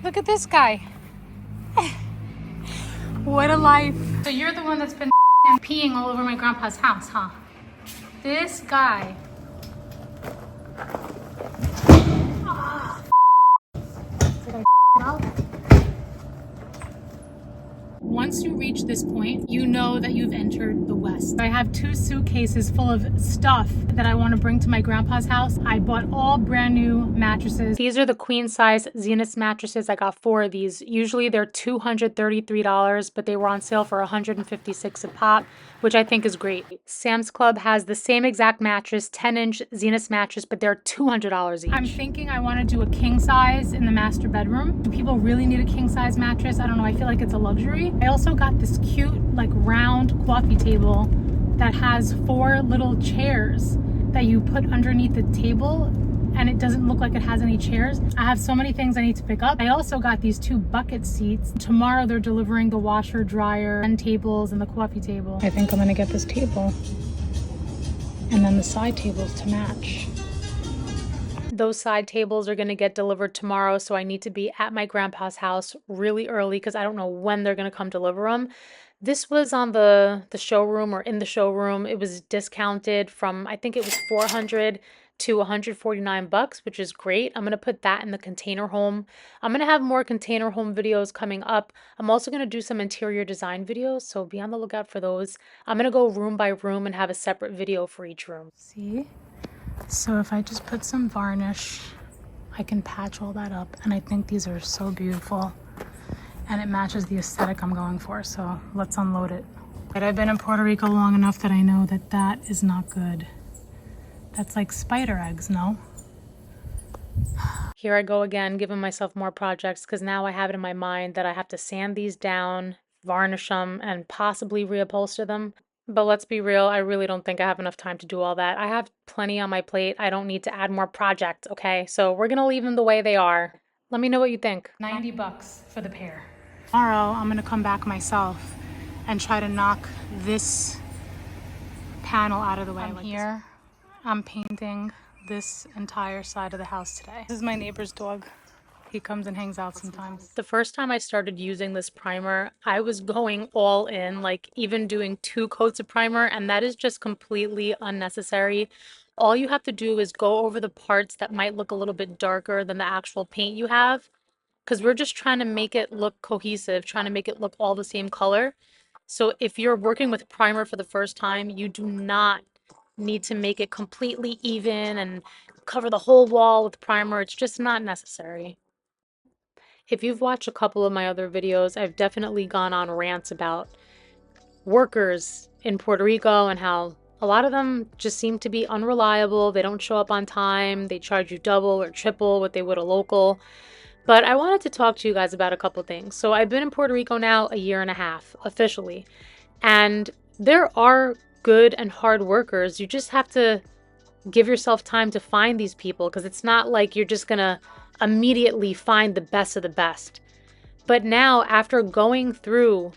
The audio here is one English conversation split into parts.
Look at this guy. What a life. So you're the one that's been peeing all over my grandpa's house, huh? This guy. Oh, did I out? Once you reach this point, you know that you've entered the West. I have 2 suitcases full of stuff that I want to bring to my grandpa's house. I bought all brand new mattresses. These are the queen size Zenith mattresses. I got 4 of these. Usually they're $233, but they were on sale for $156 a pop, which I think is great. Sam's Club has the same exact mattress, 10-inch Zenith mattress, but they're $200 each. I'm thinking I want to do a king size in the master bedroom. Do people really need a king size mattress? I don't know. I feel like it's a luxury. I also got this cute, like, round coffee table that has 4 little chairs that you put underneath the table, and it doesn't look like it has any chairs. I have so many things I need to pick up. I also got these 2 bucket seats. Tomorrow they're delivering the washer, dryer, and tables and the coffee table. I think I'm gonna get this table and then the side tables to match. Those side tables are going to get delivered tomorrow, so I need to be at my grandpa's house really early because I don't know when they're going to come deliver them. This was on the showroom, or in the showroom. It was discounted from, I think it was $400 to $149, which is great. I'm going to put that in the container home. I'm going to have more container home videos coming up. I'm also going to do some interior design videos, so be on the lookout for those. I'm going to go room by room and have a separate video for each room. See? So if I just put some varnish, I can patch all that up, and I think these are so beautiful and it matches the aesthetic I'm going for. So let's unload it. But I've been in Puerto Rico long enough that I know that that is not good. That's like spider eggs, no? Here I go again, giving myself more projects because now I have it in my mind that I have to sand these down, varnish them, and possibly reupholster them. But let's be real, I really don't think I have enough time to do all that. I have plenty on my plate. I don't need to add more projects, okay? So we're gonna leave them the way they are. Let me know what you think. $90 for the pair. Tomorrow, I'm gonna come back myself and try to knock this panel out of the way. I'm here, I'm painting this entire side of the house today. This is my neighbor's dog. He comes and hangs out sometimes. The first time I started using this primer, I was going all in, like even doing 2 coats of primer, and that is just completely unnecessary. All you have to do is go over the parts that might look a little bit darker than the actual paint you have, because we're just trying to make it look cohesive, trying to make it look all the same color. So if you're working with primer for the first time, you do not need to make it completely even and cover the whole wall with primer. It's just not necessary. If you've watched a couple of my other videos, I've definitely gone on rants about workers in Puerto Rico and how a lot of them just seem to be unreliable. They don't show up on time. They charge you double or triple what they would a local. But I wanted to talk to you guys about a couple things. So I've been in Puerto Rico now a year and a half, officially. And there are good and hard workers. You just have to give yourself time to find these people, because it's not like you're just gonna immediately find the best of the best. But now, after going through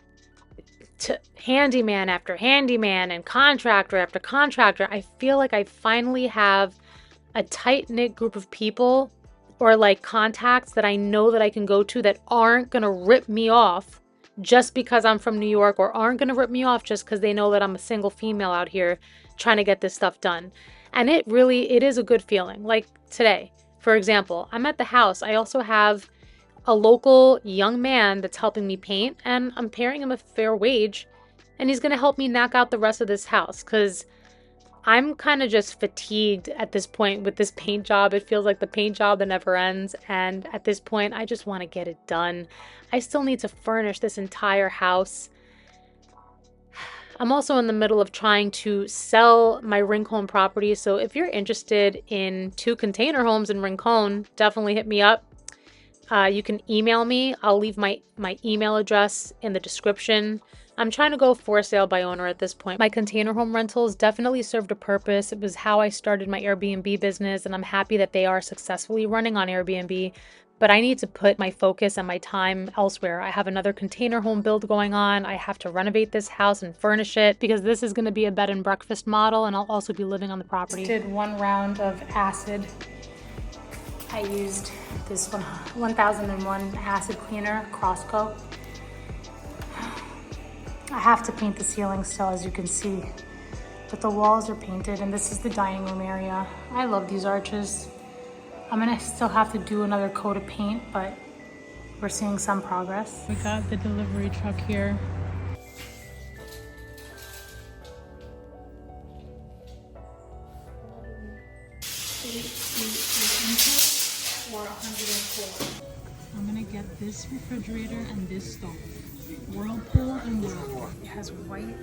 to handyman after handyman and contractor after contractor, I feel like I finally have a tight-knit group of people, or like contacts that I know that I can go to that aren't gonna rip me off just because I'm from New York, or aren't gonna rip me off just because they know that I'm a single female out here trying to get this stuff done. And it is a good feeling. Like today, for example, I'm at the house. I also have a local young man that's helping me paint, and I'm paying him a fair wage, and he's going to help me knock out the rest of this house, because I'm kind of just fatigued at this point with this paint job. It feels like the paint job that never ends, and at this point, I just want to get it done. I still need to furnish this entire house. I'm also in the middle of trying to sell my Rincon property, so if you're interested in 2 container homes in Rincon, definitely hit me up. You can email me. I'll leave my email address in the description. I'm trying to go for sale by owner at this point. My container home rentals definitely served a purpose. It was how I started my Airbnb business, and I'm happy that they are successfully running on Airbnb. But I need to put my focus and my time elsewhere. I have another container home build going on. I have to renovate this house and furnish it, because this is going to be a bed and breakfast model, and I'll also be living on the property. Did 1 round of acid I used this 1001 acid cleaner cross coat. I have to paint the ceiling still, as you can see, but the walls are painted, and this is the dining room area. I love these arches. I'm gonna still have to do another coat of paint, but we're seeing some progress. We got the delivery truck here. Or 104. I'm gonna get this refrigerator and this stove. Whirlpool and Whirlpool. It has white.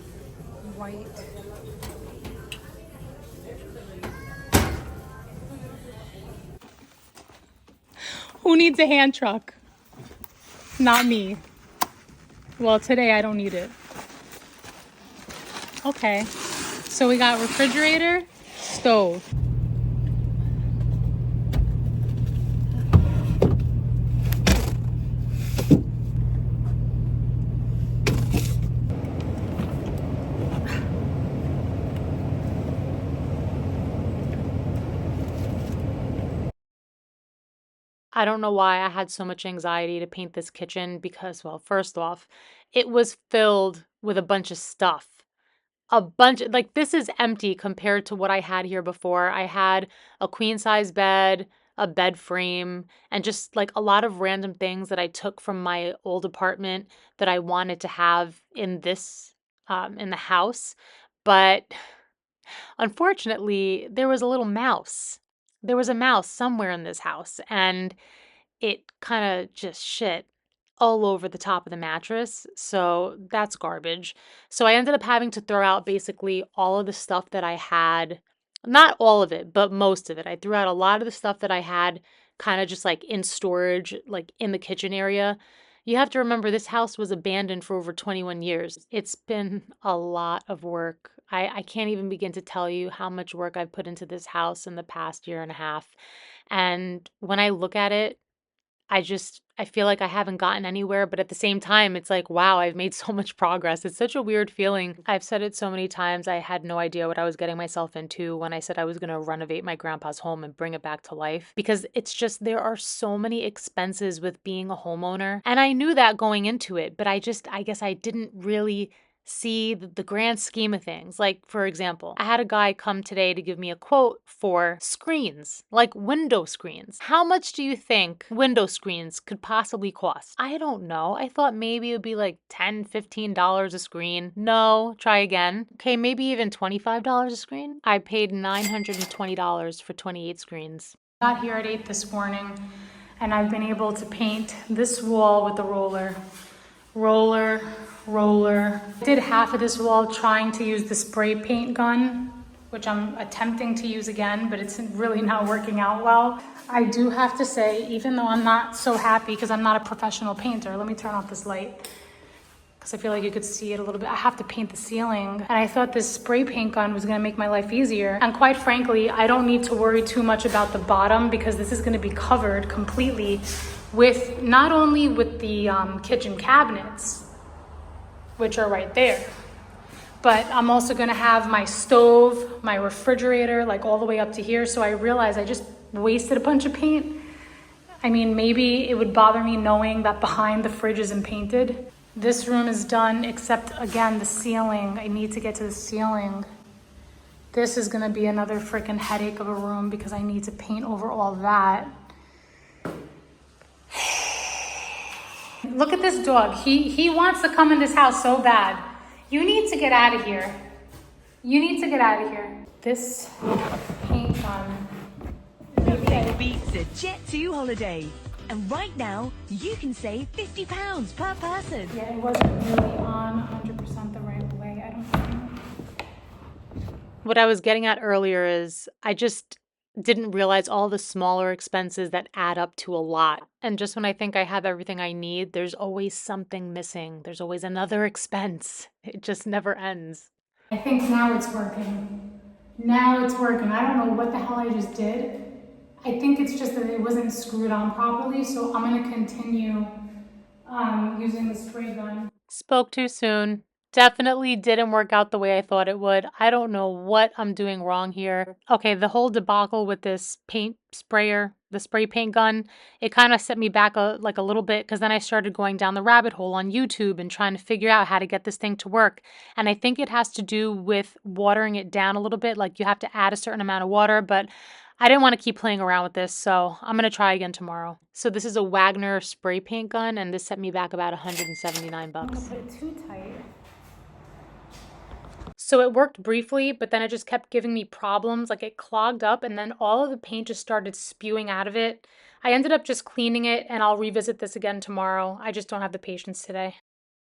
Who needs a hand truck? Not me. Well, today I don't need it. Okay, so we got refrigerator, stove. I don't know why I had so much anxiety to paint this kitchen because, well, first off, it was filled with a bunch of stuff. Like, this is empty compared to what I had here before. I had a queen size bed, a bed frame, and just like a lot of random things that I took from my old apartment that I wanted to have in this, in the house. But unfortunately, there was a little mouse. There was a mouse somewhere in this house, and it kind of just shit all over the top of the mattress. So that's garbage. So I ended up having to throw out basically all of the stuff that I had. Not all of it, but most of it. I threw out a lot of the stuff that I had kind of just like in storage, like in the kitchen area. You have to remember this house was abandoned for over 21 years. It's been a lot of work. I can't even begin to tell you how much work I've put into this house in the past year and a half. And when I look at it, I feel like I haven't gotten anywhere, but at the same time, it's like, wow, I've made so much progress. It's such a weird feeling. I've said it so many times. I had no idea what I was getting myself into when I said I was going to renovate my grandpa's home and bring it back to life, because it's just, there are so many expenses with being a homeowner. And I knew that going into it, but I guess I didn't really see the grand scheme of things. Like, for example, I had a guy come today to give me a quote for screens, like window screens. How much do you think window screens could possibly cost? I don't know. I thought maybe it would be like $10, $15 a screen. No, try again. Okay, maybe even $25 a screen. I paid $920 for 28 screens. Got here at 8 this morning, and I've been able to paint this wall with the roller. Roller. Did half of this wall trying to use the spray paint gun, which I'm attempting to use again, but it's really not working out well. I do have to say, even though I'm not so happy because I'm not a professional painter, let me turn off this light because I feel like you could see it a little bit. I have to paint the ceiling, and I thought this spray paint gun was gonna make my life easier. And quite frankly, I don't need to worry too much about the bottom because this is gonna be covered completely with, not only with the kitchen cabinets, which are right there, but I'm also gonna have my stove, my refrigerator, like all the way up to here. So I realized I just wasted a bunch of paint. I mean, maybe it would bother me knowing that behind the fridge isn't painted. This room is done, except again, the ceiling. I need to get to the ceiling. This is gonna be another freaking headache of a room because I need to paint over all that. Look at this dog. He wants to come in this house so bad. You need to get out of here. You need to get out of here. This paint gun. Nothing beats a Jet2 holiday. And right now, you can save £50 per person. Yeah, it wasn't really on 100% the right way, I don't think. What I was getting at earlier is I just didn't realize all the smaller expenses that add up to a lot. And just when I think I have everything I need, there's always something missing. There's always another expense. It just never ends. I think now it's working. Now it's working. I don't know what the hell I just did. I think it's just that it wasn't screwed on properly, so I'm gonna continue using the spray gun. Spoke too soon. Definitely didn't work out the way I thought it would. I don't know what I'm doing wrong here. Okay, the whole debacle with this paint sprayer, the spray paint gun, it kind of set me back a little bit because then I started going down the rabbit hole on YouTube and trying to figure out how to get this thing to work. And I think it has to do with watering it down a little bit. Like you have to add a certain amount of water, but I didn't want to keep playing around with this, so I'm going to try again tomorrow. So this is a Wagner spray paint gun and this set me back about 179 I'm gonna bucks. put it too tight. So it worked briefly, but then it just kept giving me problems. Like it clogged up and then all of the paint just started spewing out of it. I ended up just cleaning it and I'll revisit this again tomorrow. I just don't have the patience today.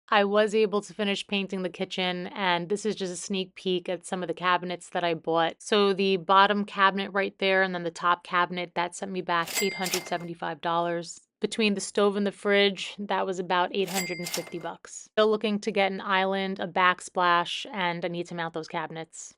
I was able to finish painting the kitchen, and this is just a sneak peek at some of the cabinets that I bought. So the bottom cabinet right there and then the top cabinet, that sent me back $875. Between the stove and the fridge, that was about 850 bucks. Still looking to get an island, a backsplash, and I need to mount those cabinets.